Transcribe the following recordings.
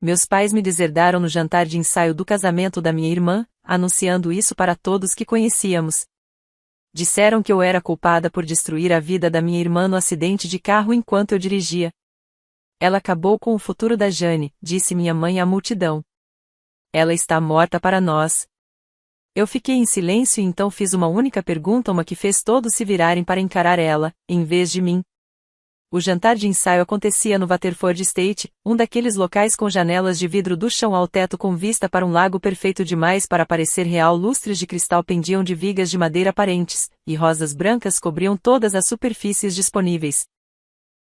Meus pais me deserdaram no jantar de ensaio do casamento da minha irmã, anunciando isso para todos que conhecíamos. Disseram que eu era culpada por destruir a vida da minha irmã no acidente de carro enquanto eu dirigia. Ela acabou com o futuro da Jane, disse minha mãe à multidão. Ela está morta para nós. Eu fiquei em silêncio e então fiz uma única pergunta, uma que fez todos se virarem para encarar ela, em vez de mim. O jantar de ensaio acontecia no Waterford Estate, um daqueles locais com janelas de vidro do chão ao teto com vista para um lago perfeito demais para parecer real. Lustres de cristal pendiam de vigas de madeira aparentes, e rosas brancas cobriam todas as superfícies disponíveis.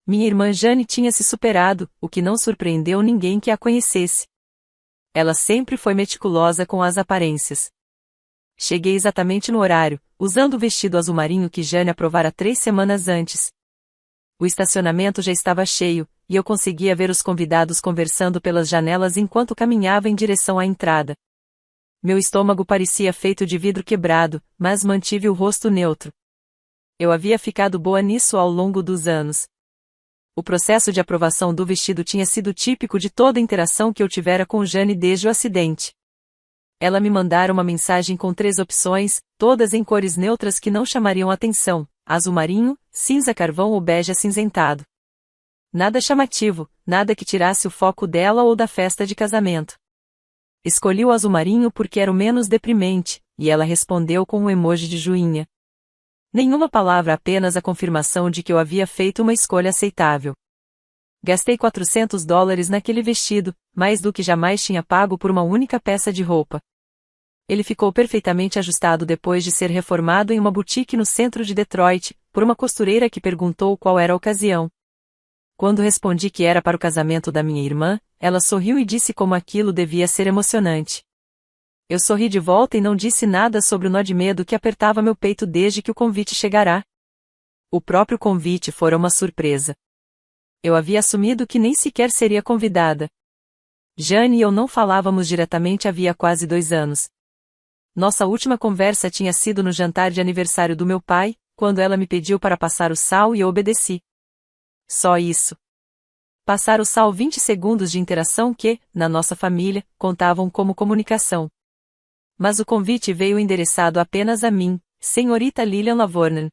Minha irmã Jane tinha se superado, o que não surpreendeu ninguém que a conhecesse. Ela sempre foi meticulosa com as aparências. Cheguei exatamente no horário, usando o vestido azul marinho que Jane aprovara 3 semanas antes. O estacionamento já estava cheio, e eu conseguia ver os convidados conversando pelas janelas enquanto caminhava em direção à entrada. Meu estômago parecia feito de vidro quebrado, mas mantive o rosto neutro. Eu havia ficado boa nisso ao longo dos anos. O processo de aprovação do vestido tinha sido típico de toda a interação que eu tivera com Jane desde o acidente. Ela me mandara uma mensagem com 3 opções, todas em cores neutras que não chamariam atenção: azul marinho, cinza carvão ou bege acinzentado. Nada chamativo, nada que tirasse o foco dela ou da festa de casamento. Escolhi o azul marinho porque era o menos deprimente, e ela respondeu com um emoji de joinha. Nenhuma palavra, apenas a confirmação de que eu havia feito uma escolha aceitável. Gastei $400 naquele vestido, mais do que jamais tinha pago por uma única peça de roupa. Ele ficou perfeitamente ajustado depois de ser reformado em uma boutique no centro de Detroit, por uma costureira que perguntou qual era a ocasião. Quando respondi que era para o casamento da minha irmã, ela sorriu e disse como aquilo devia ser emocionante. Eu sorri de volta e não disse nada sobre o nó de medo que apertava meu peito desde que o convite chegará. O próprio convite fora uma surpresa. Eu havia assumido que nem sequer seria convidada. Jane e eu não falávamos diretamente havia quase 2 anos. Nossa última conversa tinha sido no jantar de aniversário do meu pai, quando ela me pediu para passar o sal e eu obedeci. Só isso. Passar o sal 20 segundos de interação que, na nossa família, contavam como comunicação. Mas o convite veio endereçado apenas a mim, senhorita Lillian Lavornan.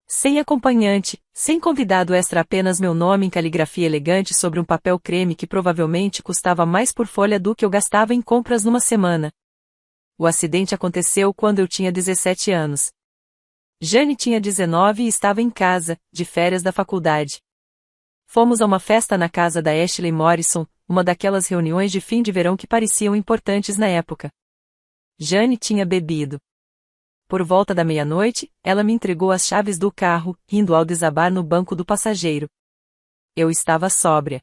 Sem acompanhante, sem convidado extra, apenas meu nome em caligrafia elegante sobre um papel creme que provavelmente custava mais por folha do que eu gastava em compras numa semana. O acidente aconteceu quando eu tinha 17 anos. Jane tinha 19 e estava em casa, de férias da faculdade. Fomos a uma festa na casa da Ashley Morrison, uma daquelas reuniões de fim de verão que pareciam importantes na época. Jane tinha bebido. Por volta da meia-noite, ela me entregou as chaves do carro, rindo ao desabar no banco do passageiro. Eu estava sóbria.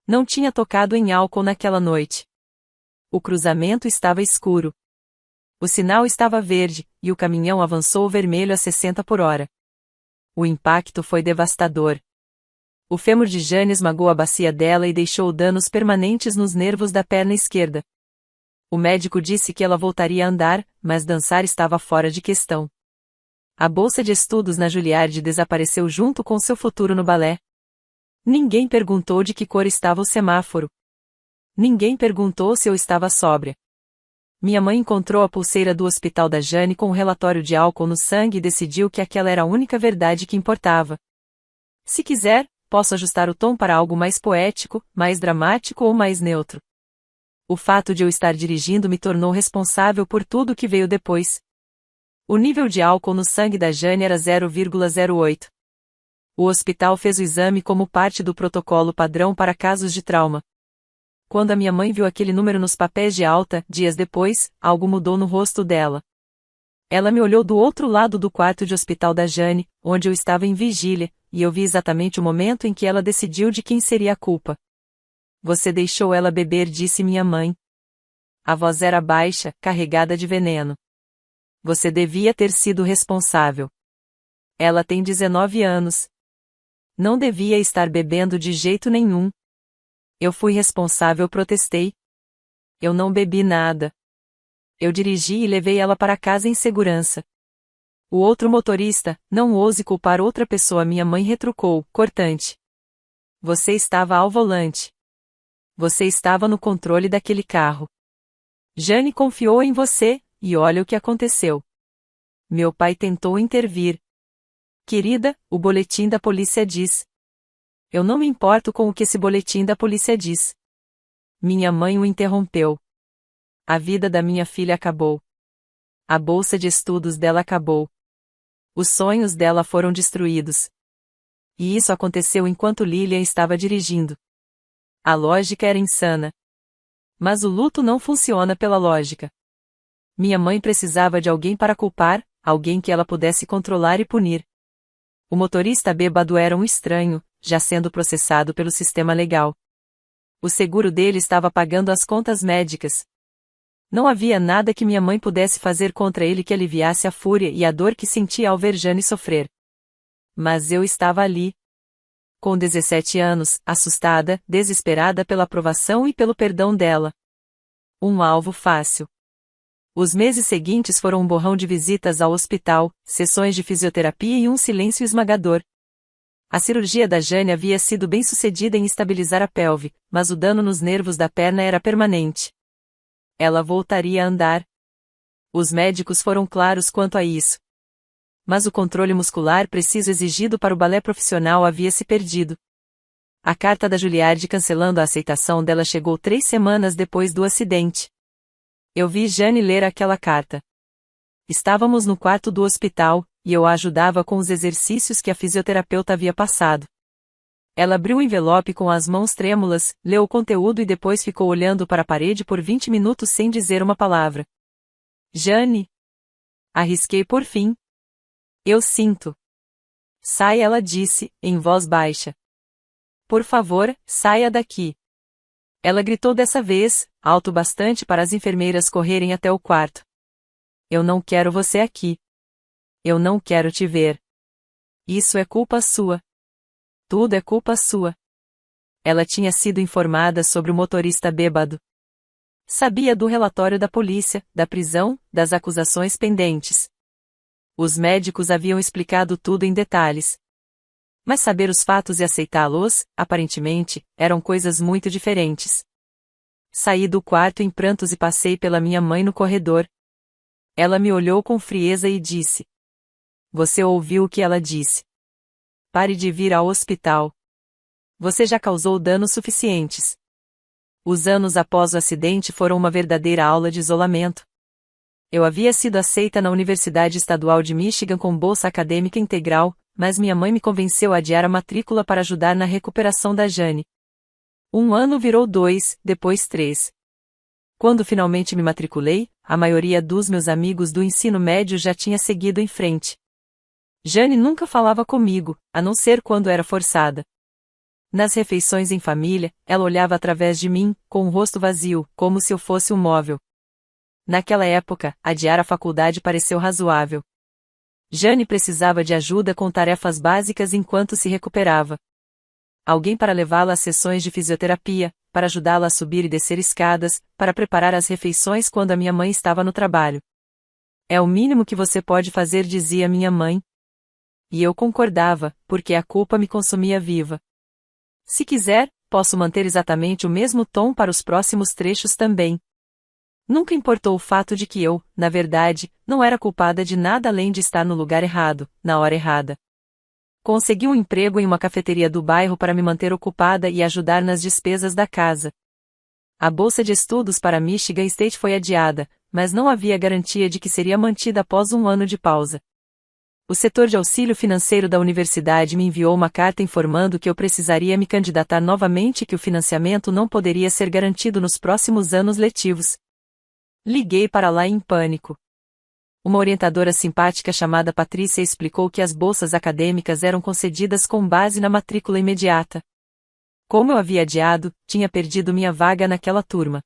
Não tinha tocado em álcool naquela noite. O cruzamento estava escuro. O sinal estava verde, e o caminhão avançou vermelho a 60 por hora. O impacto foi devastador. O fêmur de Jane esmagou a bacia dela e deixou danos permanentes nos nervos da perna esquerda. O médico disse que ela voltaria a andar, mas dançar estava fora de questão. A bolsa de estudos na Juilliard desapareceu junto com seu futuro no balé. Ninguém perguntou de que cor estava o semáforo. Ninguém perguntou se eu estava sóbria. Minha mãe encontrou a pulseira do hospital da Jane com um relatório de álcool no sangue e decidiu que aquela era a única verdade que importava. Se quiser, posso ajustar o tom para algo mais poético, mais dramático ou mais neutro. O fato de eu estar dirigindo me tornou responsável por tudo que veio depois. O nível de álcool no sangue da Jane era 0,08. O hospital fez o exame como parte do protocolo padrão para casos de trauma. Quando a minha mãe viu aquele número nos papéis de alta, dias depois, algo mudou no rosto dela. Ela me olhou do outro lado do quarto de hospital da Jane, onde eu estava em vigília, e eu vi exatamente o momento em que ela decidiu de quem seria a culpa. Você deixou ela beber, disse minha mãe. A voz era baixa, carregada de veneno. Você devia ter sido responsável. Ela tem 19 anos. Não devia estar bebendo de jeito nenhum. Eu fui responsável, protestei. Eu não bebi nada. Eu dirigi e levei ela para casa em segurança. O outro motorista, não ouse culpar outra pessoa, minha mãe retrucou, cortante. Você estava ao volante. Você estava no controle daquele carro. Jane confiou em você, e olha o que aconteceu. Meu pai tentou intervir. Querida, o boletim da polícia diz. Eu não me importo com o que esse boletim da polícia diz. Minha mãe o interrompeu. A vida da minha filha acabou. A bolsa de estudos dela acabou. Os sonhos dela foram destruídos. E isso aconteceu enquanto Lilian estava dirigindo. A lógica era insana. Mas o luto não funciona pela lógica. Minha mãe precisava de alguém para culpar, alguém que ela pudesse controlar e punir. O motorista bêbado era um estranho, já sendo processado pelo sistema legal. O seguro dele estava pagando as contas médicas. Não havia nada que minha mãe pudesse fazer contra ele que aliviasse a fúria e a dor que sentia ao ver Jane sofrer. Mas eu estava ali. Com 17 anos, assustada, desesperada pela aprovação e pelo perdão dela. Um alvo fácil. Os meses seguintes foram um borrão de visitas ao hospital, sessões de fisioterapia e um silêncio esmagador. A cirurgia da Jane havia sido bem-sucedida em estabilizar a pelve, mas o dano nos nervos da perna era permanente. Ela voltaria a andar. Os médicos foram claros quanto a isso. Mas o controle muscular preciso exigido para o balé profissional havia se perdido. A carta da Juilliard cancelando a aceitação dela chegou 3 semanas depois do acidente. Eu vi Jane ler aquela carta. Estávamos no quarto do hospital, e eu a ajudava com os exercícios que a fisioterapeuta havia passado. Ela abriu o envelope com as mãos trêmulas, leu o conteúdo e depois ficou olhando para a parede por 20 minutos sem dizer uma palavra. Jane! Arrisquei por fim. Eu sinto. Sai, ela disse, em voz baixa. Por favor, saia daqui. Ela gritou dessa vez, alto bastante para as enfermeiras correrem até o quarto. Eu não quero você aqui. Eu não quero te ver. Isso é culpa sua. Tudo é culpa sua. Ela tinha sido informada sobre o motorista bêbado. Sabia do relatório da polícia, da prisão, das acusações pendentes. Os médicos haviam explicado tudo em detalhes. Mas saber os fatos e aceitá-los, aparentemente, eram coisas muito diferentes. Saí do quarto em prantos e passei pela minha mãe no corredor. Ela me olhou com frieza e disse: Você ouviu o que ela disse. Pare de vir ao hospital. Você já causou danos suficientes. Os anos após o acidente foram uma verdadeira aula de isolamento. Eu havia sido aceita na Universidade Estadual de Michigan com bolsa acadêmica integral, mas minha mãe me convenceu a adiar a matrícula para ajudar na recuperação da Jane. 1 ano virou 2, depois 3. Quando finalmente me matriculei, a maioria dos meus amigos do ensino médio já tinha seguido em frente. Jane nunca falava comigo, a não ser quando era forçada. Nas refeições em família, ela olhava através de mim, com o rosto vazio, como se eu fosse um móvel. Naquela época, adiar a faculdade pareceu razoável. Jane precisava de ajuda com tarefas básicas enquanto se recuperava. Alguém para levá-la às sessões de fisioterapia, para ajudá-la a subir e descer escadas, para preparar as refeições quando a minha mãe estava no trabalho. É o mínimo que você pode fazer, dizia minha mãe. E eu concordava, porque a culpa me consumia viva. Se quiser, posso manter exatamente o mesmo tom para os próximos trechos também. Nunca importou o fato de que eu, na verdade, não era culpada de nada além de estar no lugar errado, na hora errada. Consegui um emprego em uma cafeteria do bairro para me manter ocupada e ajudar nas despesas da casa. A bolsa de estudos para Michigan State foi adiada, mas não havia garantia de que seria mantida após 1 ano de pausa. O setor de auxílio financeiro da universidade me enviou uma carta informando que eu precisaria me candidatar novamente e que o financiamento não poderia ser garantido nos próximos anos letivos. Liguei para lá em pânico. Uma orientadora simpática chamada Patrícia explicou que as bolsas acadêmicas eram concedidas com base na matrícula imediata. Como eu havia adiado, tinha perdido minha vaga naquela turma.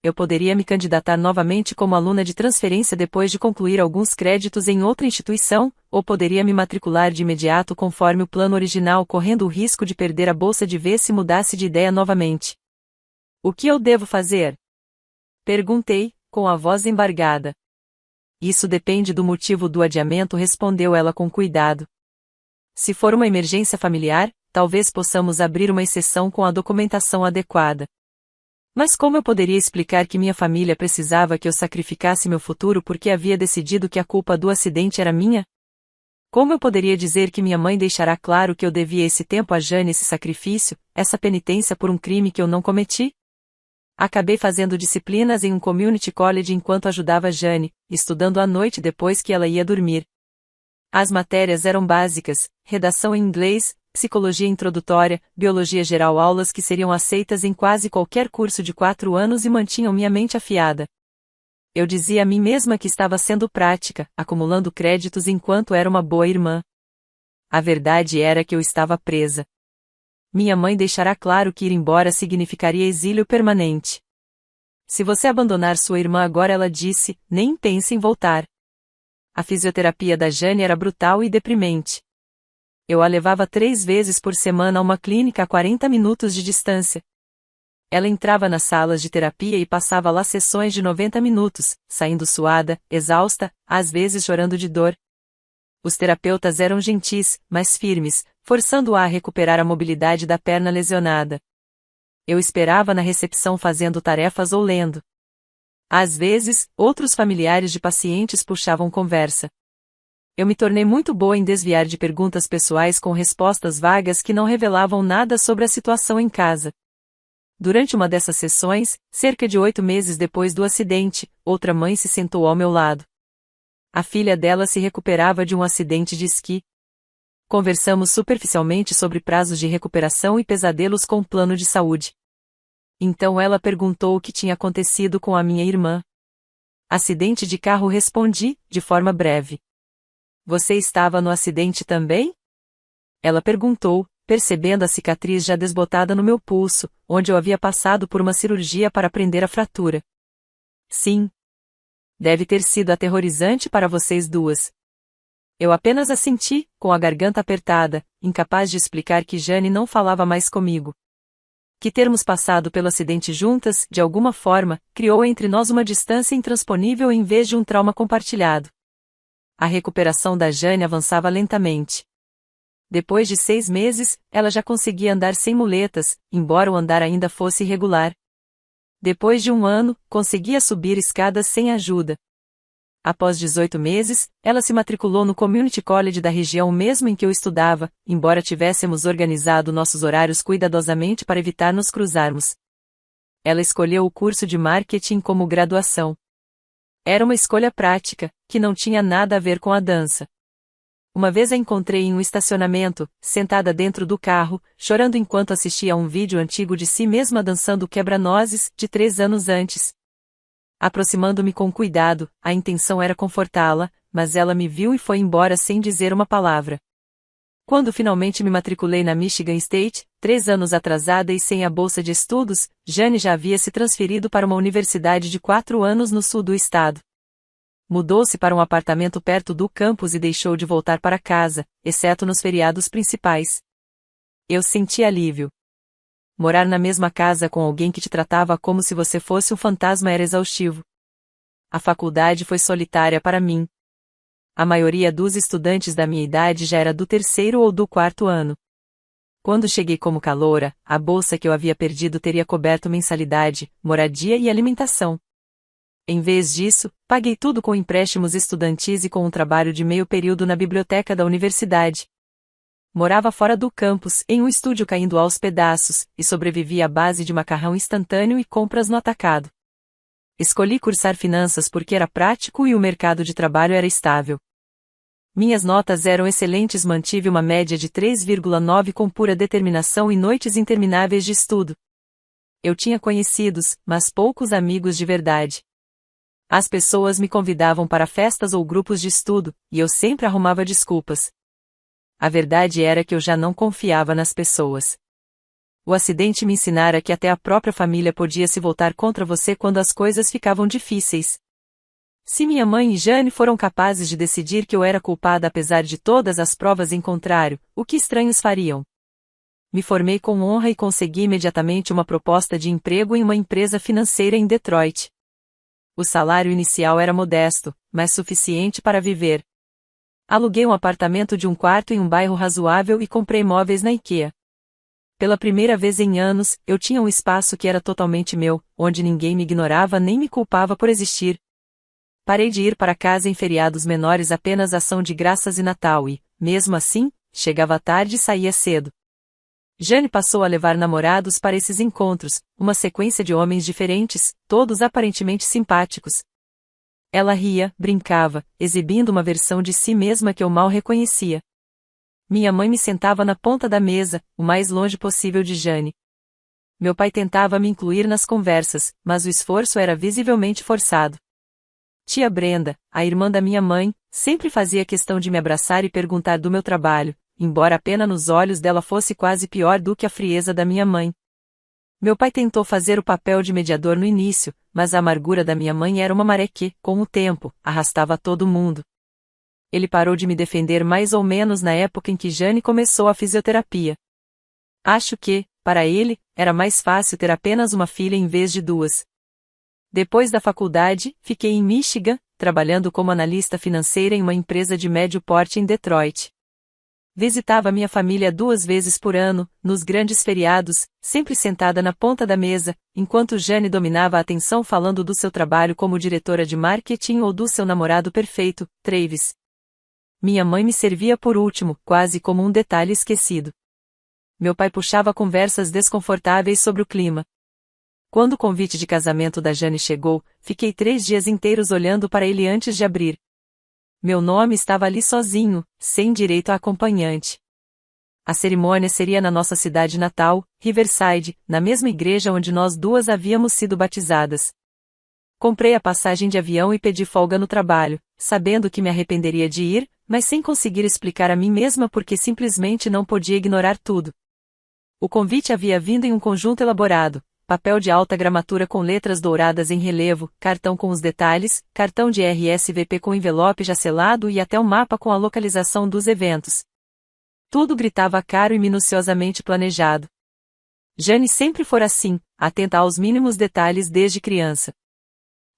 Eu poderia me candidatar novamente como aluna de transferência depois de concluir alguns créditos em outra instituição, ou poderia me matricular de imediato conforme o plano original, correndo o risco de perder a bolsa de vez se mudasse de ideia novamente. O que eu devo fazer? Perguntei, com a voz embargada. Isso depende do motivo do adiamento, respondeu ela com cuidado. Se for uma emergência familiar, talvez possamos abrir uma exceção com a documentação adequada. Mas como eu poderia explicar que minha família precisava que eu sacrificasse meu futuro porque havia decidido que a culpa do acidente era minha? Como eu poderia dizer que minha mãe deixará claro que eu devia esse tempo a Jane, esse sacrifício, essa penitência por um crime que eu não cometi? Acabei fazendo disciplinas em um community college enquanto ajudava Jane, estudando à noite depois que ela ia dormir. As matérias eram básicas: redação em inglês, psicologia introdutória, biologia geral, aulas que seriam aceitas em quase qualquer curso de 4 anos e mantinham minha mente afiada. Eu dizia a mim mesma que estava sendo prática, acumulando créditos enquanto era uma boa irmã. A verdade era que eu estava presa. Minha mãe deixará claro que ir embora significaria exílio permanente. Se você abandonar sua irmã agora, ela disse, nem pense em voltar. A fisioterapia da Jane era brutal e deprimente. Eu a levava 3 vezes por semana a uma clínica a 40 minutos de distância. Ela entrava nas salas de terapia e passava lá sessões de 90 minutos, saindo suada, exausta, às vezes chorando de dor. Os terapeutas eram gentis, mas firmes, forçando-a a recuperar a mobilidade da perna lesionada. Eu esperava na recepção fazendo tarefas ou lendo. Às vezes, outros familiares de pacientes puxavam conversa. Eu me tornei muito boa em desviar de perguntas pessoais com respostas vagas que não revelavam nada sobre a situação em casa. Durante uma dessas sessões, cerca de 8 meses depois do acidente, outra mãe se sentou ao meu lado. A filha dela se recuperava de um acidente de esqui. Conversamos superficialmente sobre prazos de recuperação e pesadelos com o plano de saúde. Então ela perguntou o que tinha acontecido com a minha irmã. Acidente de carro, respondi, de forma breve. Você estava no acidente também? Ela perguntou, percebendo a cicatriz já desbotada no meu pulso, onde eu havia passado por uma cirurgia para prender a fratura. Sim. Deve ter sido aterrorizante para vocês duas. Eu apenas assenti, com a garganta apertada, incapaz de explicar que Jane não falava mais comigo. Que termos passado pelo acidente juntas, de alguma forma, criou entre nós uma distância intransponível em vez de um trauma compartilhado. A recuperação da Jane avançava lentamente. Depois de 6 meses, ela já conseguia andar sem muletas, embora o andar ainda fosse irregular. Depois de 1 ano, conseguia subir escadas sem ajuda. Após 18 meses, ela se matriculou no Community College da região mesmo em que eu estudava, embora tivéssemos organizado nossos horários cuidadosamente para evitar nos cruzarmos. Ela escolheu o curso de marketing como graduação. Era uma escolha prática, que não tinha nada a ver com a dança. Uma vez a encontrei em um estacionamento, sentada dentro do carro, chorando enquanto assistia a um vídeo antigo de si mesma dançando quebra-nozes, de 3 anos antes. Aproximando-me com cuidado, a intenção era confortá-la, mas ela me viu e foi embora sem dizer uma palavra. Quando finalmente me matriculei na Michigan State, 3 anos atrasada e sem a bolsa de estudos, Jane já havia se transferido para uma universidade de 4 anos no sul do estado. Mudou-se para um apartamento perto do campus e deixou de voltar para casa, exceto nos feriados principais. Eu senti alívio. Morar na mesma casa com alguém que te tratava como se você fosse um fantasma era exaustivo. A faculdade foi solitária para mim. A maioria dos estudantes da minha idade já era do 3º ou do 4º ano. Quando cheguei como caloura, a bolsa que eu havia perdido teria coberto mensalidade, moradia e alimentação. Em vez disso, paguei tudo com empréstimos estudantis e com um trabalho de meio período na biblioteca da universidade. Morava fora do campus, em um estúdio caindo aos pedaços, e sobrevivia à base de macarrão instantâneo e compras no atacado. Escolhi cursar finanças porque era prático e o mercado de trabalho era estável. Minhas notas eram excelentes, mantive uma média de 3,9 com pura determinação e noites intermináveis de estudo. Eu tinha conhecidos, mas poucos amigos de verdade. As pessoas me convidavam para festas ou grupos de estudo, e eu sempre arrumava desculpas. A verdade era que eu já não confiava nas pessoas. O acidente me ensinara que até a própria família podia se voltar contra você quando as coisas ficavam difíceis. Se minha mãe e Jane foram capazes de decidir que eu era culpada apesar de todas as provas em contrário, o que estranhos fariam? Me formei com honra e consegui imediatamente uma proposta de emprego em uma empresa financeira em Detroit. O salário inicial era modesto, mas suficiente para viver. Aluguei um apartamento de 1 quarto em um bairro razoável e comprei móveis na IKEA. Pela primeira vez em anos, eu tinha um espaço que era totalmente meu, onde ninguém me ignorava nem me culpava por existir. Parei de ir para casa em feriados menores apenas Ação de Graças e Natal e, mesmo assim, chegava tarde e saía cedo. Jane passou a levar namorados para esses encontros, uma sequência de homens diferentes, todos aparentemente simpáticos. Ela ria, brincava, exibindo uma versão de si mesma que eu mal reconhecia. Minha mãe me sentava na ponta da mesa, o mais longe possível de Jane. Meu pai tentava me incluir nas conversas, mas o esforço era visivelmente forçado. Tia Brenda, a irmã da minha mãe, sempre fazia questão de me abraçar e perguntar do meu trabalho, embora a pena nos olhos dela fosse quase pior do que a frieza da minha mãe. Meu pai tentou fazer o papel de mediador no início, mas a amargura da minha mãe era uma maré que, com o tempo, arrastava todo mundo. Ele parou de me defender mais ou menos na época em que Jane começou a fisioterapia. Acho que, para ele, era mais fácil ter apenas uma filha em vez de duas. Depois da faculdade, fiquei em Michigan, trabalhando como analista financeira em uma empresa de médio porte em Detroit. Visitava minha família 2 vezes por ano, nos grandes feriados, sempre sentada na ponta da mesa, enquanto Jane dominava a atenção falando do seu trabalho como diretora de marketing ou do seu namorado perfeito, Travis. Minha mãe me servia por último, quase como um detalhe esquecido. Meu pai puxava conversas desconfortáveis sobre o clima. Quando o convite de casamento da Jane chegou, fiquei 3 dias inteiros olhando para ele antes de abrir. Meu nome estava ali sozinho, sem direito a acompanhante. A cerimônia seria na nossa cidade natal, Riverside, na mesma igreja onde nós duas havíamos sido batizadas. Comprei a passagem de avião e pedi folga no trabalho, sabendo que me arrependeria de ir, mas sem conseguir explicar a mim mesma porque simplesmente não podia ignorar tudo. O convite havia vindo em um conjunto elaborado. Papel de alta gramatura com letras douradas em relevo, cartão com os detalhes, cartão de RSVP com envelope já selado e até um mapa com a localização dos eventos. Tudo gritava caro e minuciosamente planejado. Jane sempre fora assim, atenta aos mínimos detalhes desde criança.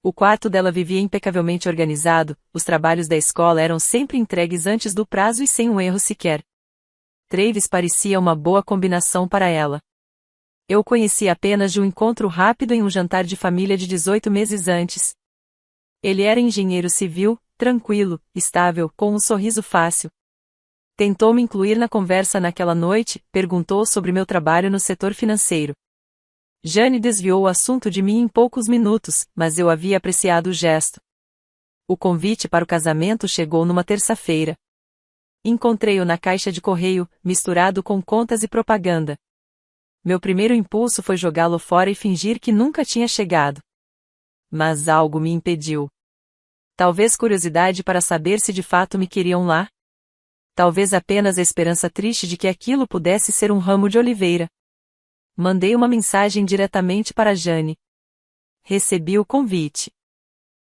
O quarto dela vivia impecavelmente organizado, os trabalhos da escola eram sempre entregues antes do prazo e sem um erro sequer. Travis parecia uma boa combinação para ela. Eu o conheci apenas de um encontro rápido em um jantar de família de 18 meses antes. Ele era engenheiro civil, tranquilo, estável, com um sorriso fácil. Tentou me incluir na conversa naquela noite, perguntou sobre meu trabalho no setor financeiro. Jane desviou o assunto de mim em poucos minutos, mas eu havia apreciado o gesto. O convite para o casamento chegou numa terça-feira. Encontrei-o na caixa de correio, misturado com contas e propaganda. Meu primeiro impulso foi jogá-lo fora e fingir que nunca tinha chegado. Mas algo me impediu. Talvez curiosidade para saber se de fato me queriam lá. Talvez apenas a esperança triste de que aquilo pudesse ser um ramo de oliveira. Mandei uma mensagem diretamente para Jane. Recebi o convite.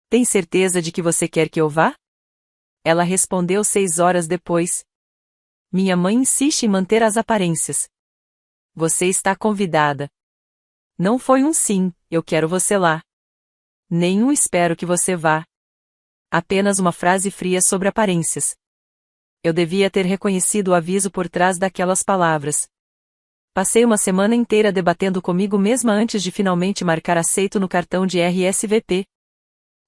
Tem certeza de que você quer que eu vá? Ela respondeu 6 horas depois. Minha mãe insiste em manter as aparências. Você está convidada. Não foi um sim, eu quero você lá. Nenhum espero que você vá. Apenas uma frase fria sobre aparências. Eu devia ter reconhecido o aviso por trás daquelas palavras. Passei uma semana inteira debatendo comigo mesma antes de finalmente marcar aceito no cartão de RSVP.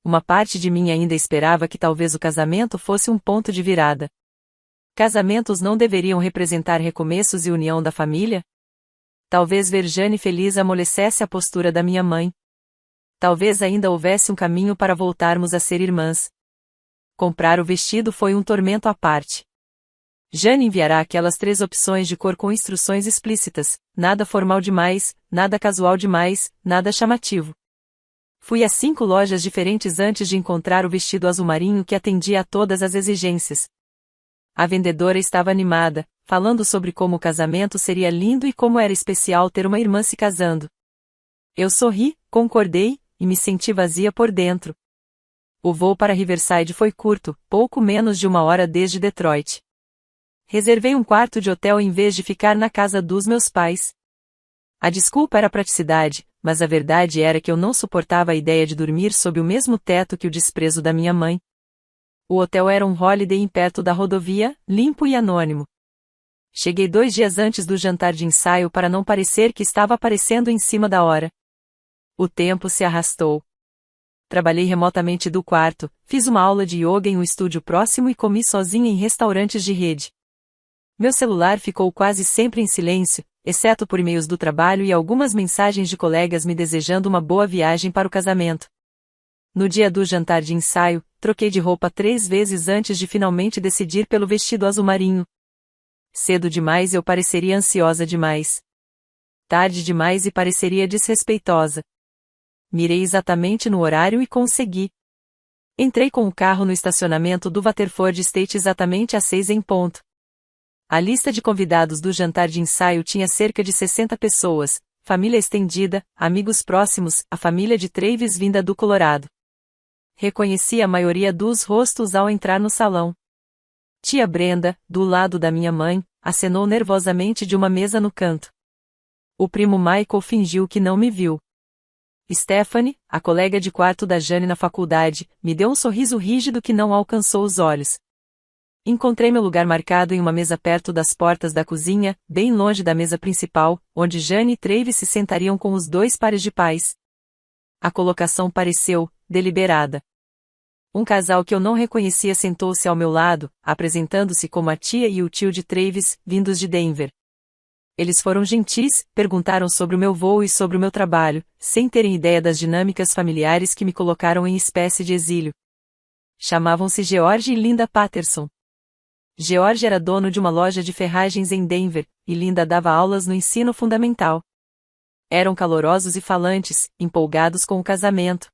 Uma parte de mim ainda esperava que talvez o casamento fosse um ponto de virada. Casamentos não deveriam representar recomeços e união da família? Talvez ver Jane feliz amolecesse a postura da minha mãe. Talvez ainda houvesse um caminho para voltarmos a ser irmãs. Comprar o vestido foi um tormento à parte. Jane enviará aquelas 3 opções de cor com instruções explícitas, nada formal demais, nada casual demais, nada chamativo. Fui a 5 lojas diferentes antes de encontrar o vestido azul marinho que atendia a todas as exigências. A vendedora estava animada, falando sobre como o casamento seria lindo e como era especial ter uma irmã se casando. Eu sorri, concordei, e me senti vazia por dentro. O voo para Riverside foi curto, pouco menos de 1 hora desde Detroit. Reservei um quarto de hotel em vez de ficar na casa dos meus pais. A desculpa era a praticidade, mas a verdade era que eu não suportava a ideia de dormir sob o mesmo teto que o desprezo da minha mãe. O hotel era um Holiday Inn perto da rodovia, limpo e anônimo. Cheguei 2 dias antes do jantar de ensaio para não parecer que estava aparecendo em cima da hora. O tempo se arrastou. Trabalhei remotamente do quarto, fiz uma aula de yoga em um estúdio próximo e comi sozinha em restaurantes de rede. Meu celular ficou quase sempre em silêncio, exceto por e-mails do trabalho e algumas mensagens de colegas me desejando uma boa viagem para o casamento. No dia do jantar de ensaio, troquei de roupa 3 vezes antes de finalmente decidir pelo vestido azul marinho. Cedo demais eu pareceria ansiosa demais. Tarde demais e pareceria desrespeitosa. Mirei exatamente no horário e consegui. Entrei com o carro no estacionamento do Waterford State exatamente às 6 em ponto. A lista de convidados do jantar de ensaio tinha cerca de 60 pessoas, família estendida, amigos próximos, a família de Travis vinda do Colorado. Reconheci a maioria dos rostos ao entrar no salão. Tia Brenda, do lado da minha mãe, acenou nervosamente de uma mesa no canto. O primo Michael fingiu que não me viu. Stephanie, a colega de quarto da Jane na faculdade, me deu um sorriso rígido que não alcançou os olhos. Encontrei meu lugar marcado em uma mesa perto das portas da cozinha, bem longe da mesa principal, onde Jane e Travis se sentariam com os 2 pares de pais. A colocação pareceu deliberada. Um casal que eu não reconhecia sentou-se ao meu lado, apresentando-se como a tia e o tio de Travis, vindos de Denver. Eles foram gentis, perguntaram sobre o meu voo e sobre o meu trabalho, sem terem ideia das dinâmicas familiares que me colocaram em espécie de exílio. Chamavam-se George e Linda Patterson. George era dono de uma loja de ferragens em Denver, e Linda dava aulas no ensino fundamental. Eram calorosos e falantes, empolgados com o casamento.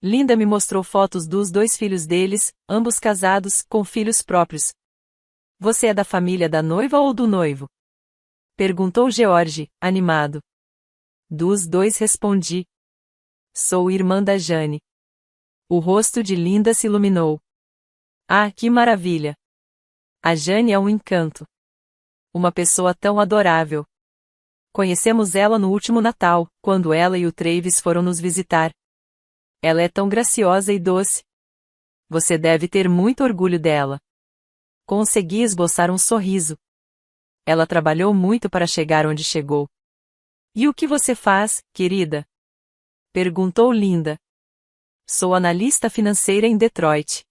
Linda me mostrou fotos dos 2 filhos deles, ambos casados, com filhos próprios. Você é da família da noiva ou do noivo? Perguntou George, animado. Dos 2 respondi. Sou irmã da Jane. O rosto de Linda se iluminou. Ah, que maravilha! A Jane é um encanto. Uma pessoa tão adorável. Conhecemos ela no último Natal, quando ela e o Travis foram nos visitar. Ela é tão graciosa e doce. Você deve ter muito orgulho dela. Consegui esboçar um sorriso. Ela trabalhou muito para chegar onde chegou. E o que você faz, querida? Perguntou Linda. Sou analista financeira em Detroit.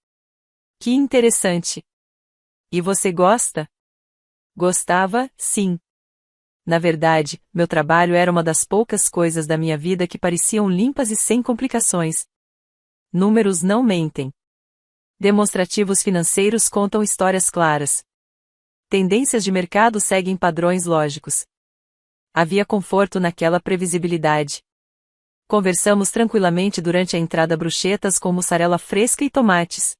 Que interessante. E você gosta? Gostava, sim. Na verdade, meu trabalho era uma das poucas coisas da minha vida que pareciam limpas e sem complicações. Números não mentem. Demonstrativos financeiros contam histórias claras. Tendências de mercado seguem padrões lógicos. Havia conforto naquela previsibilidade. Conversamos tranquilamente durante a entrada bruschetas com mussarela fresca e tomates.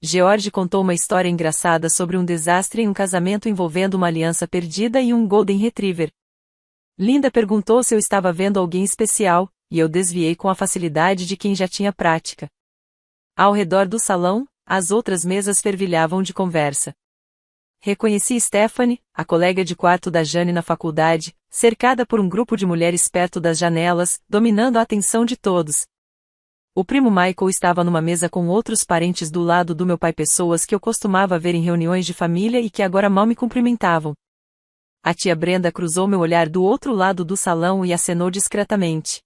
George contou uma história engraçada sobre um desastre em um casamento envolvendo uma aliança perdida e um Golden Retriever. Linda perguntou se eu estava vendo alguém especial, e eu desviei com a facilidade de quem já tinha prática. Ao redor do salão, as outras mesas fervilhavam de conversa. Reconheci Stephanie, a colega de quarto da Jane na faculdade, cercada por um grupo de mulheres perto das janelas, dominando a atenção de todos. O primo Michael estava numa mesa com outros parentes do lado do meu pai, pessoas que eu costumava ver em reuniões de família e que agora mal me cumprimentavam. A tia Brenda cruzou meu olhar do outro lado do salão e acenou discretamente.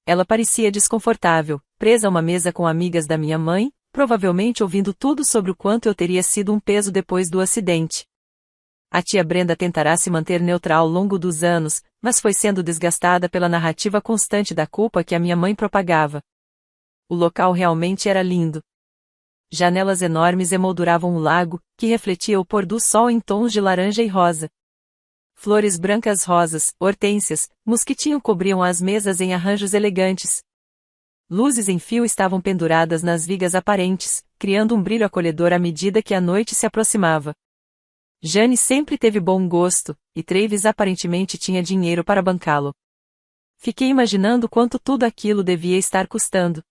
Ela parecia desconfortável, presa a uma mesa com amigas da minha mãe, provavelmente ouvindo tudo sobre o quanto eu teria sido um peso depois do acidente. A tia Brenda tentará se manter neutral ao longo dos anos, mas foi sendo desgastada pela narrativa constante da culpa que a minha mãe propagava. O local realmente era lindo. Janelas enormes emolduravam o lago, que refletia o pôr do sol em tons de laranja e rosa. Flores brancas rosas, hortênsias, mosquitinho cobriam as mesas em arranjos elegantes. Luzes em fio estavam penduradas nas vigas aparentes, criando um brilho acolhedor à medida que a noite se aproximava. Jane sempre teve bom gosto, e Travis aparentemente tinha dinheiro para bancá-lo. Fiquei imaginando quanto tudo aquilo devia estar custando.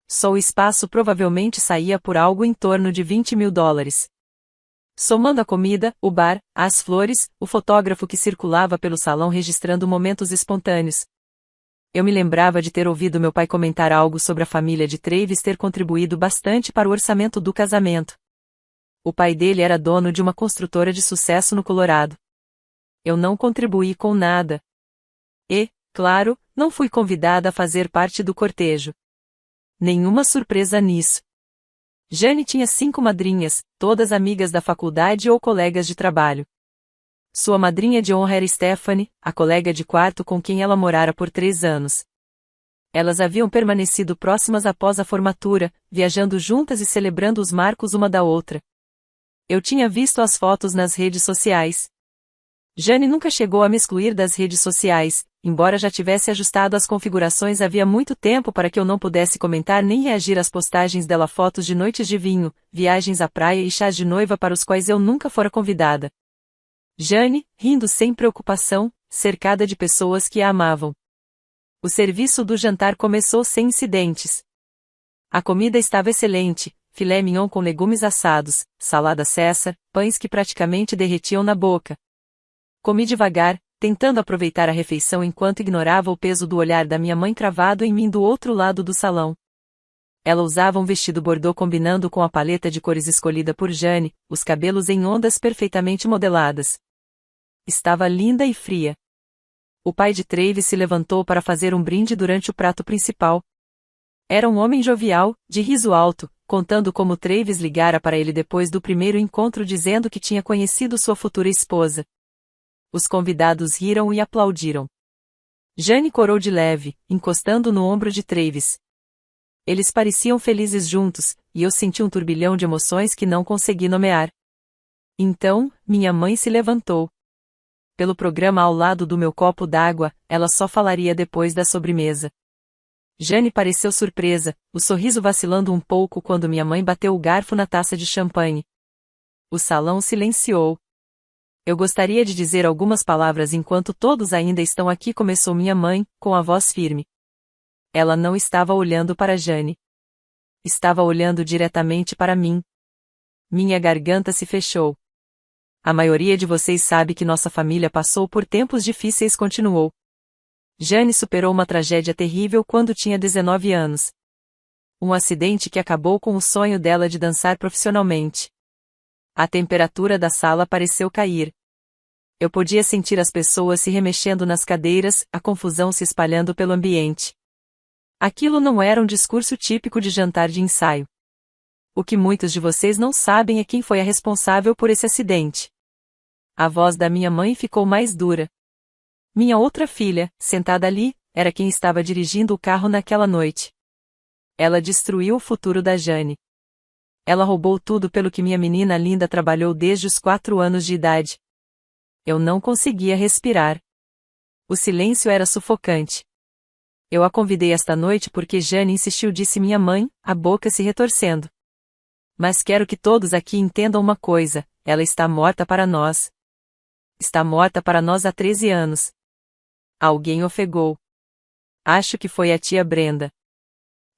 Só o espaço provavelmente saía por algo em torno de $20.000. Somando a comida, o bar, as flores, o fotógrafo que circulava pelo salão registrando momentos espontâneos. Eu me lembrava de ter ouvido meu pai comentar algo sobre a família de Travis ter contribuído bastante para o orçamento do casamento. O pai dele era dono de uma construtora de sucesso no Colorado. Eu não contribuí com nada. E, claro, não fui convidada a fazer parte do cortejo. Nenhuma surpresa nisso. Jane tinha 5 madrinhas, todas amigas da faculdade ou colegas de trabalho. Sua madrinha de honra era Stephanie, a colega de quarto com quem ela morara por 3 anos. Elas haviam permanecido próximas após a formatura, viajando juntas e celebrando os marcos uma da outra. Eu tinha visto as fotos nas redes sociais. Jane nunca chegou a me excluir das redes sociais, embora já tivesse ajustado as configurações havia muito tempo para que eu não pudesse comentar nem reagir às postagens dela, fotos de noites de vinho, viagens à praia e chás de noiva para os quais eu nunca fora convidada. Jane, rindo sem preocupação, cercada de pessoas que a amavam. O serviço do jantar começou sem incidentes. A comida estava excelente, filé mignon com legumes assados, salada César, pães que praticamente derretiam na boca. Comi devagar, tentando aproveitar a refeição enquanto ignorava o peso do olhar da minha mãe cravado em mim do outro lado do salão. Ela usava um vestido bordô combinando com a paleta de cores escolhida por Jane, os cabelos em ondas perfeitamente modeladas. Estava linda e fria. O pai de Travis se levantou para fazer um brinde durante o prato principal. Era um homem jovial, de riso alto, contando como Travis ligara para ele depois do primeiro encontro dizendo que tinha conhecido sua futura esposa. Os convidados riram e aplaudiram. Jane corou de leve, encostando no ombro de Travis. Eles pareciam felizes juntos, e eu senti um turbilhão de emoções que não consegui nomear. Então, minha mãe se levantou. Pelo programa ao lado do meu copo d'água, ela só falaria depois da sobremesa. Jane pareceu surpresa, o sorriso vacilando um pouco quando minha mãe bateu o garfo na taça de champanhe. O salão silenciou. Eu gostaria de dizer algumas palavras enquanto todos ainda estão aqui, começou minha mãe, com a voz firme. Ela não estava olhando para Jane. Estava olhando diretamente para mim. Minha garganta se fechou. A maioria de vocês sabe que nossa família passou por tempos difíceis, continuou. Jane superou uma tragédia terrível quando tinha 19 anos. Um acidente que acabou com o sonho dela de dançar profissionalmente. A temperatura da sala pareceu cair. Eu podia sentir as pessoas se remexendo nas cadeiras, a confusão se espalhando pelo ambiente. Aquilo não era um discurso típico de jantar de ensaio. O que muitos de vocês não sabem é quem foi a responsável por esse acidente. A voz da minha mãe ficou mais dura. Minha outra filha, sentada ali, era quem estava dirigindo o carro naquela noite. Ela destruiu o futuro da Jane. Ela roubou tudo pelo que minha menina linda trabalhou desde os 4 anos de idade. Eu não conseguia respirar. O silêncio era sufocante. Eu a convidei esta noite porque Jane insistiu, disse minha mãe, a boca se retorcendo. Mas quero que todos aqui entendam uma coisa, ela está morta para nós. Está morta para nós há 13 anos. Alguém ofegou. Acho que foi a tia Brenda.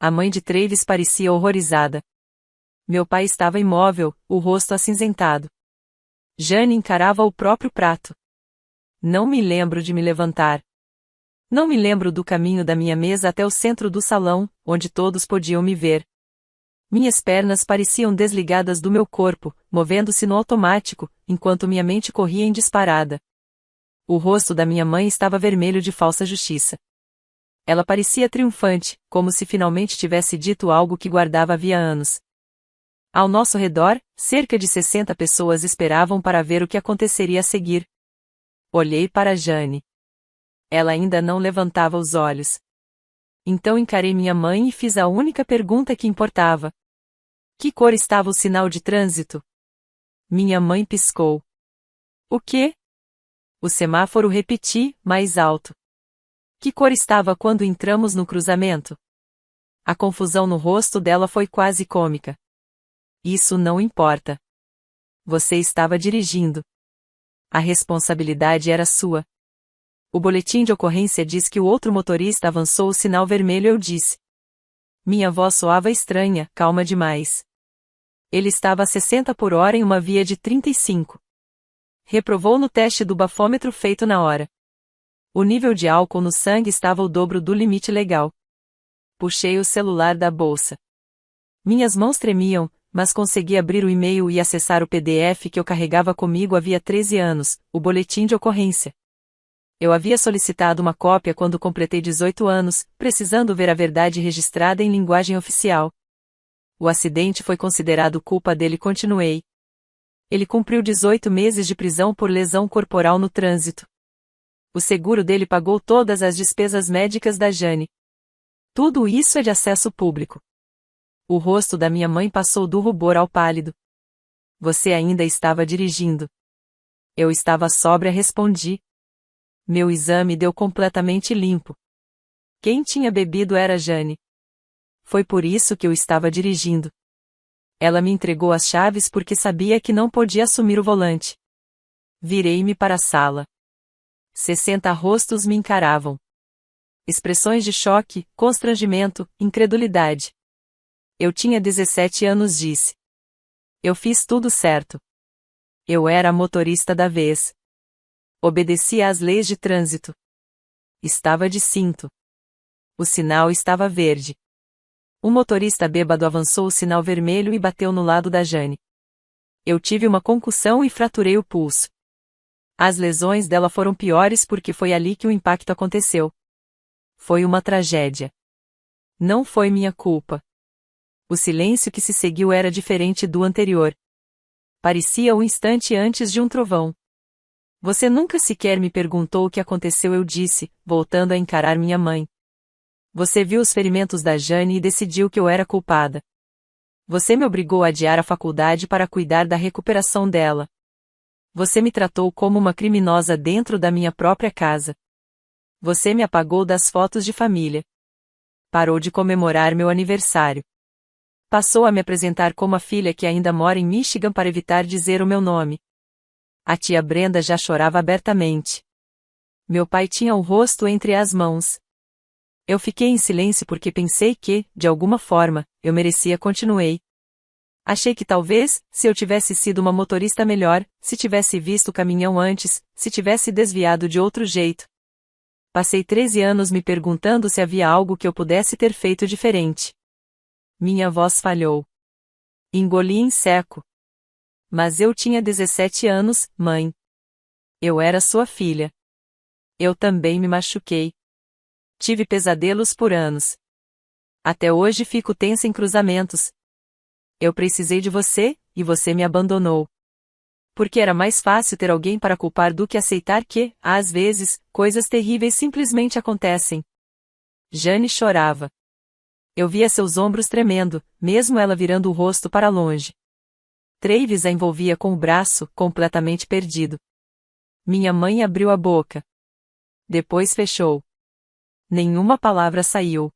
A mãe de Travis parecia horrorizada. Meu pai estava imóvel, o rosto acinzentado. Jane encarava o próprio prato. Não me lembro de me levantar. Não me lembro do caminho da minha mesa até o centro do salão, onde todos podiam me ver. Minhas pernas pareciam desligadas do meu corpo, movendo-se no automático, enquanto minha mente corria em disparada. O rosto da minha mãe estava vermelho de falsa justiça. Ela parecia triunfante, como se finalmente tivesse dito algo que guardava havia anos. Ao nosso redor, cerca de 60 pessoas esperavam para ver o que aconteceria a seguir. Olhei para Jane. Ela ainda não levantava os olhos. Então encarei minha mãe e fiz a única pergunta que importava. Que cor estava o sinal de trânsito? Minha mãe piscou. O quê? O semáforo, repeti, mais alto. Que cor estava quando entramos no cruzamento? A confusão no rosto dela foi quase cômica. Isso não importa. Você estava dirigindo. A responsabilidade era sua. O boletim de ocorrência diz que o outro motorista avançou o sinal vermelho, eu disse. Minha voz soava estranha, calma demais. Ele estava a 60 por hora em uma via de 35. Reprovou no teste do bafômetro feito na hora. O nível de álcool no sangue estava o dobro do limite legal. Puxei o celular da bolsa. Minhas mãos tremiam, Mas consegui abrir o e-mail e acessar o PDF que eu carregava comigo havia 13 anos, o boletim de ocorrência. Eu havia solicitado uma cópia quando completei 18 anos, precisando ver a verdade registrada em linguagem oficial. O acidente foi considerado culpa dele e continuei. Ele cumpriu 18 meses de prisão por lesão corporal no trânsito. O seguro dele pagou todas as despesas médicas da Jane. Tudo isso é de acesso público. O rosto da minha mãe passou do rubor ao pálido. Você ainda estava dirigindo. Eu estava sóbria, respondi. Meu exame deu completamente limpo. Quem tinha bebido era Jane. Foi por isso que eu estava dirigindo. Ela me entregou as chaves porque sabia que não podia assumir o volante. Virei-me para a sala. 60 rostos me encaravam. Expressões de choque, constrangimento, incredulidade. Eu tinha 17 anos, disse. Eu fiz tudo certo. Eu era a motorista da vez. Obedecia às leis de trânsito. Estava de cinto. O sinal estava verde. O motorista bêbado avançou o sinal vermelho e bateu no lado da Jane. Eu tive uma concussão e fraturei o pulso. As lesões dela foram piores porque foi ali que o impacto aconteceu. Foi uma tragédia. Não foi minha culpa. O silêncio que se seguiu era diferente do anterior. Parecia um instante antes de um trovão. Você nunca sequer me perguntou o que aconteceu, eu disse, voltando a encarar minha mãe. Você viu os ferimentos da Jane e decidiu que eu era culpada. Você me obrigou a adiar a faculdade para cuidar da recuperação dela. Você me tratou como uma criminosa dentro da minha própria casa. Você me apagou das fotos de família. Parou de comemorar meu aniversário. Passou a me apresentar como a filha que ainda mora em Michigan para evitar dizer o meu nome. A tia Brenda já chorava abertamente. Meu pai tinha o rosto entre as mãos. Eu fiquei em silêncio porque pensei que, de alguma forma, eu merecia. Continuei. Achei que talvez, se eu tivesse sido uma motorista melhor, se tivesse visto o caminhão antes, se tivesse desviado de outro jeito. Passei 13 anos me perguntando se havia algo que eu pudesse ter feito diferente. Minha voz falhou. Engoli em seco. Mas eu tinha 17 anos, mãe. Eu era sua filha. Eu também me machuquei. Tive pesadelos por anos. Até hoje fico tensa em cruzamentos. Eu precisei de você, e você me abandonou. Porque era mais fácil ter alguém para culpar do que aceitar que, às vezes, coisas terríveis simplesmente acontecem. Jane chorava. Eu via seus ombros tremendo, mesmo ela virando o rosto para longe. Travis a envolvia com o braço, completamente perdido. Minha mãe abriu a boca. Depois fechou. Nenhuma palavra saiu.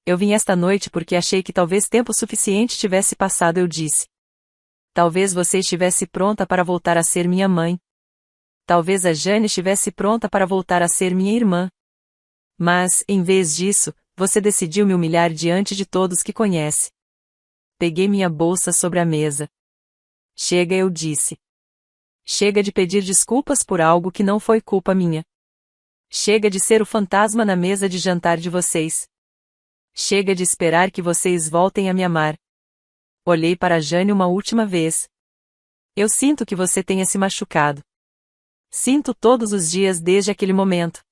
Eu vim esta noite porque achei que talvez tempo suficiente tivesse passado, eu disse. Talvez você estivesse pronta para voltar a ser minha mãe. Talvez a Jane estivesse pronta para voltar a ser minha irmã. Mas, em vez disso, você decidiu me humilhar diante de todos que conhece. Peguei minha bolsa sobre a mesa. Chega, eu disse. Chega de pedir desculpas por algo que não foi culpa minha. Chega de ser o fantasma na mesa de jantar de vocês. Chega de esperar que vocês voltem a me amar. Olhei para Jane uma última vez. Eu sinto que você tenha se machucado. Sinto todos os dias desde aquele momento.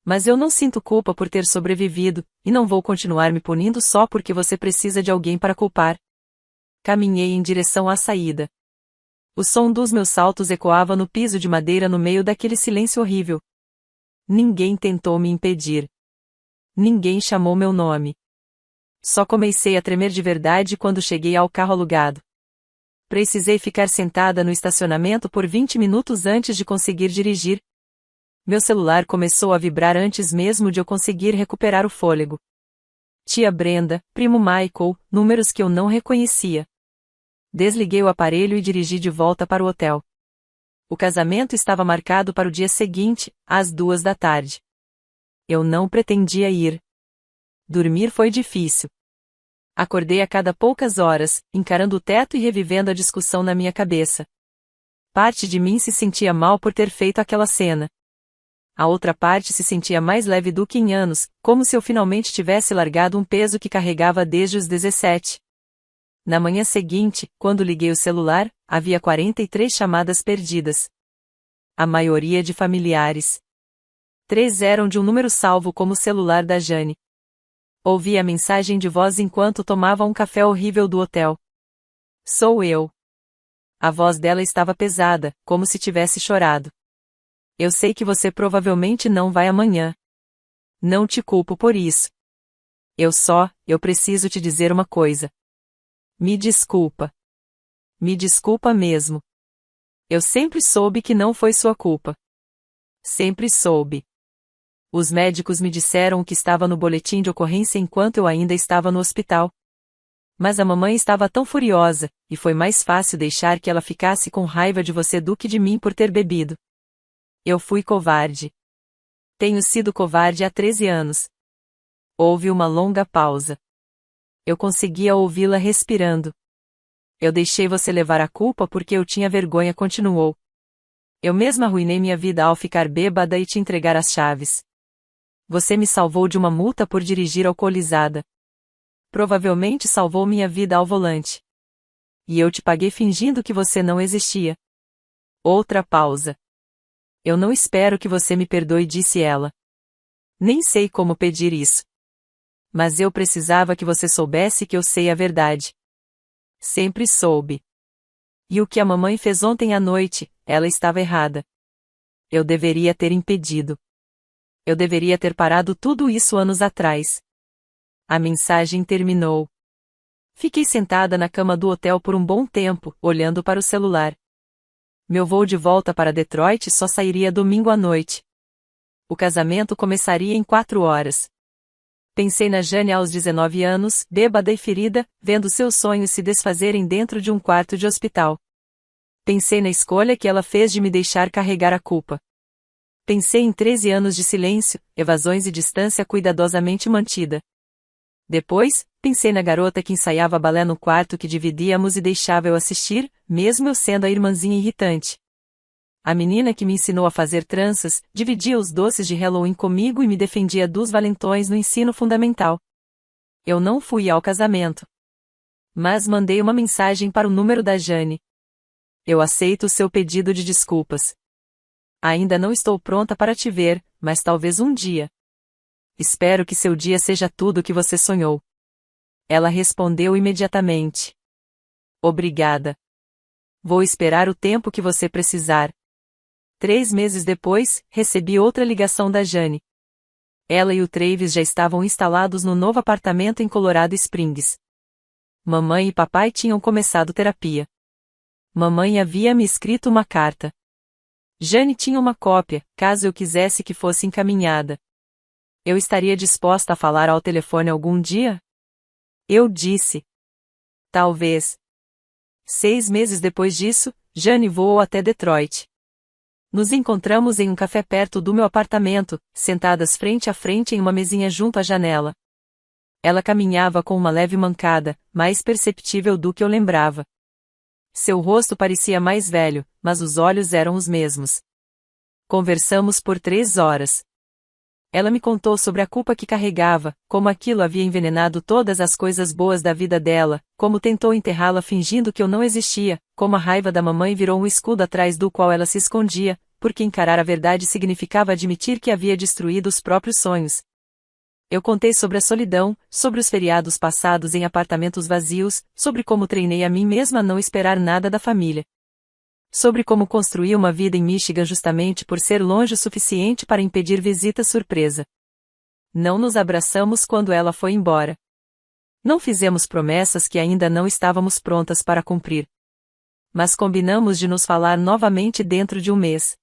Mas eu não sinto culpa por ter sobrevivido, e não vou continuar me punindo só porque você precisa de alguém para culpar. Caminhei em direção à saída. O som dos meus saltos ecoava no piso de madeira no meio daquele silêncio horrível. Ninguém tentou me impedir. Ninguém chamou meu nome. Só comecei a tremer de verdade quando cheguei ao carro alugado. Precisei ficar sentada no estacionamento por 20 minutos antes de conseguir dirigir. Meu celular começou a vibrar antes mesmo de eu conseguir recuperar o fôlego. Tia Brenda, primo Michael, números que eu não reconhecia. Desliguei o aparelho e dirigi de volta para o hotel. O casamento estava marcado para o dia seguinte, às 2 da tarde. Eu não pretendia ir. Dormir foi difícil. Acordei a cada poucas horas, encarando o teto e revivendo a discussão na minha cabeça. Parte de mim se sentia mal por ter feito aquela cena. A outra parte se sentia mais leve do que em anos, como se eu finalmente tivesse largado um peso que carregava desde os 17. Na manhã seguinte, quando liguei o celular, havia 43 chamadas perdidas. A maioria de familiares. 3 eram de um número salvo como o celular da Jane. Ouvi a mensagem de voz enquanto tomava um café horrível do hotel. Sou eu. A voz dela estava pesada, como se tivesse chorado. Eu sei que você provavelmente não vai amanhã. Não te culpo por isso. Eu preciso te dizer uma coisa. Me desculpa. Me desculpa mesmo. Eu sempre soube que não foi sua culpa. Sempre soube. Os médicos me disseram o que estava no boletim de ocorrência enquanto eu ainda estava no hospital. Mas a mamãe estava tão furiosa, e foi mais fácil deixar que ela ficasse com raiva de você do que de mim por ter bebido. Eu fui covarde. Tenho sido covarde há 13 anos. Houve uma longa pausa. Eu conseguia ouvi-la respirando. Eu deixei você levar a culpa porque eu tinha vergonha, continuou. Eu mesma arruinei minha vida ao ficar bêbada e te entregar as chaves. Você me salvou de uma multa por dirigir alcoolizada. Provavelmente salvou minha vida ao volante. E eu te paguei fingindo que você não existia. Outra pausa. Eu não espero que você me perdoe, disse ela. Nem sei como pedir isso. Mas eu precisava que você soubesse que eu sei a verdade. Sempre soube. E o que a mamãe fez ontem à noite, ela estava errada. Eu deveria ter impedido. Eu deveria ter parado tudo isso anos atrás. A mensagem terminou. Fiquei sentada na cama do hotel por um bom tempo, olhando para o celular. Meu voo de volta para Detroit só sairia domingo à noite. O casamento começaria em 4 horas. Pensei na Jane aos 19 anos, bêbada e ferida, vendo seus sonhos se desfazerem dentro de um quarto de hospital. Pensei na escolha que ela fez de me deixar carregar a culpa. Pensei em 13 anos de silêncio, evasões e distância cuidadosamente mantida. Depois, pensei na garota que ensaiava balé no quarto que dividíamos e deixava eu assistir, mesmo eu sendo a irmãzinha irritante. A menina que me ensinou a fazer tranças, dividia os doces de Halloween comigo e me defendia dos valentões no ensino fundamental. Eu não fui ao casamento. Mas mandei uma mensagem para o número da Jane. Eu aceito o seu pedido de desculpas. Ainda não estou pronta para te ver, mas talvez um dia. Espero que seu dia seja tudo o que você sonhou. Ela respondeu imediatamente. Obrigada. Vou esperar o tempo que você precisar. 3 meses depois, recebi outra ligação da Jane. Ela e o Travis já estavam instalados no novo apartamento em Colorado Springs. Mamãe e papai tinham começado terapia. Mamãe havia me escrito uma carta. Jane tinha uma cópia, caso eu quisesse que fosse encaminhada. Eu estaria disposta a falar ao telefone algum dia? Eu disse. Talvez. 6 meses depois disso, Jane voou até Detroit. Nos encontramos em um café perto do meu apartamento, sentadas frente a frente em uma mesinha junto à janela. Ela caminhava com uma leve mancada, mais perceptível do que eu lembrava. Seu rosto parecia mais velho, mas os olhos eram os mesmos. Conversamos por 3 horas. Ela me contou sobre a culpa que carregava, como aquilo havia envenenado todas as coisas boas da vida dela, como tentou enterrá-la fingindo que eu não existia, como a raiva da mamãe virou um escudo atrás do qual ela se escondia, porque encarar a verdade significava admitir que havia destruído os próprios sonhos. Eu contei sobre a solidão, sobre os feriados passados em apartamentos vazios, sobre como treinei a mim mesma a não esperar nada da família. Sobre como construí uma vida em Michigan justamente por ser longe o suficiente para impedir visita surpresa. Não nos abraçamos quando ela foi embora. Não fizemos promessas que ainda não estávamos prontas para cumprir. Mas combinamos de nos falar novamente dentro de um mês.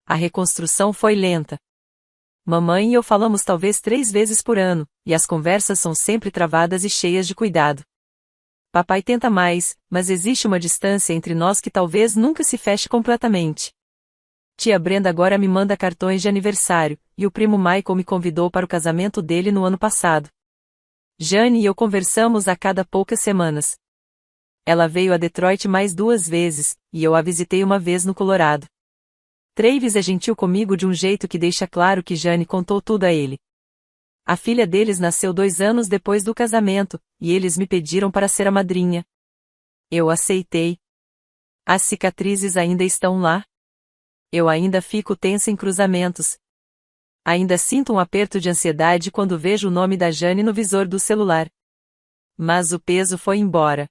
A reconstrução foi lenta. Mamãe e eu falamos talvez 3 vezes por ano, e as conversas são sempre travadas e cheias de cuidado. Papai tenta mais, mas existe uma distância entre nós que talvez nunca se feche completamente. Tia Brenda agora me manda cartões de aniversário, e o primo Michael me convidou para o casamento dele no ano passado. Jane e eu conversamos a cada poucas semanas. Ela veio a Detroit mais 2 vezes, e eu a visitei uma vez no Colorado. Travis é gentil comigo de um jeito que deixa claro que Jane contou tudo a ele. A filha deles nasceu 2 anos depois do casamento, e eles me pediram para ser a madrinha. Eu aceitei. As cicatrizes ainda estão lá. Eu ainda fico tensa em cruzamentos. Ainda sinto um aperto de ansiedade quando vejo o nome da Jane no visor do celular. Mas o peso foi embora.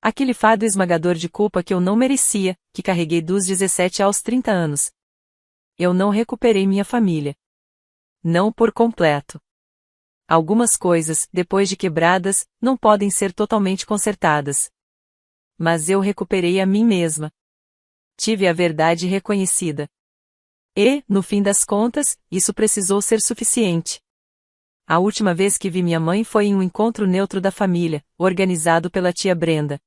Aquele fardo esmagador de culpa que eu não merecia, que carreguei dos 17 aos 30 anos. Eu não recuperei minha família. Não por completo. Algumas coisas, depois de quebradas, não podem ser totalmente consertadas. Mas eu recuperei a mim mesma. Tive a verdade reconhecida. E, no fim das contas, isso precisou ser suficiente. A última vez que vi minha mãe foi em um encontro neutro da família, organizado pela tia Brenda.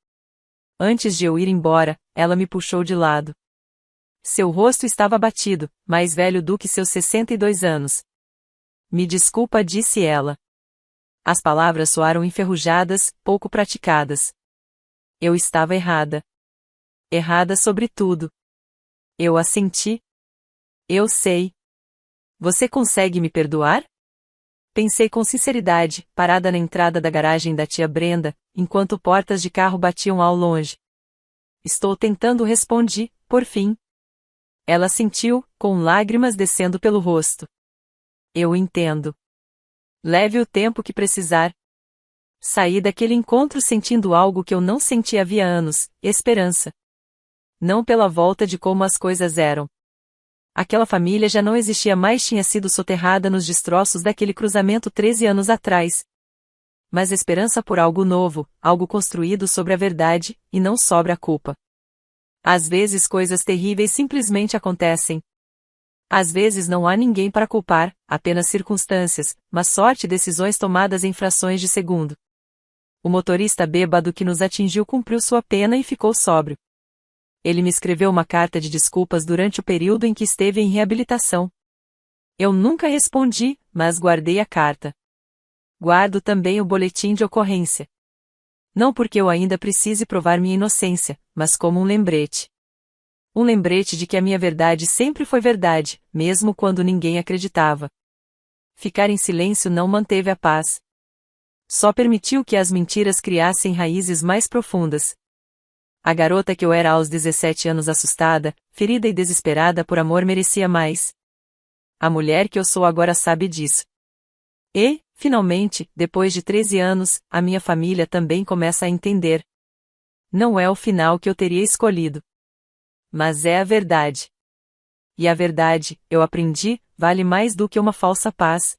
Antes de eu ir embora, ela me puxou de lado. Seu rosto estava abatido, mais velho do que seus 62 anos. Me desculpa, disse ela. As palavras soaram enferrujadas, pouco praticadas. Eu estava errada. Errada sobre tudo. Eu assenti. Eu sei. Você consegue me perdoar? Pensei com sinceridade, parada na entrada da garagem da tia Brenda, enquanto portas de carro batiam ao longe. Estou tentando, respondi, por fim. Ela sentiu, com lágrimas descendo pelo rosto. Eu entendo. Leve o tempo que precisar. Saí daquele encontro sentindo algo que eu não sentia havia anos, esperança. Não pela volta de como as coisas eram. Aquela família já não existia mais, tinha sido soterrada nos destroços daquele cruzamento 13 anos atrás. Mas esperança por algo novo, algo construído sobre a verdade, e não sobre a culpa. Às vezes coisas terríveis simplesmente acontecem. Às vezes não há ninguém para culpar, apenas circunstâncias, má sorte e decisões tomadas em frações de segundo. O motorista bêbado que nos atingiu cumpriu sua pena e ficou sóbrio. Ele me escreveu uma carta de desculpas durante o período em que esteve em reabilitação. Eu nunca respondi, mas guardei a carta. Guardo também o boletim de ocorrência. Não porque eu ainda precise provar minha inocência, mas como um lembrete. Um lembrete de que a minha verdade sempre foi verdade, mesmo quando ninguém acreditava. Ficar em silêncio não manteve a paz. Só permitiu que as mentiras criassem raízes mais profundas. A garota que eu era aos 17 anos, assustada, ferida e desesperada por amor, merecia mais. A mulher que eu sou agora sabe disso. E, finalmente, depois de 13 anos, a minha família também começa a entender. Não é o final que eu teria escolhido. Mas é a verdade. E a verdade, eu aprendi, vale mais do que uma falsa paz.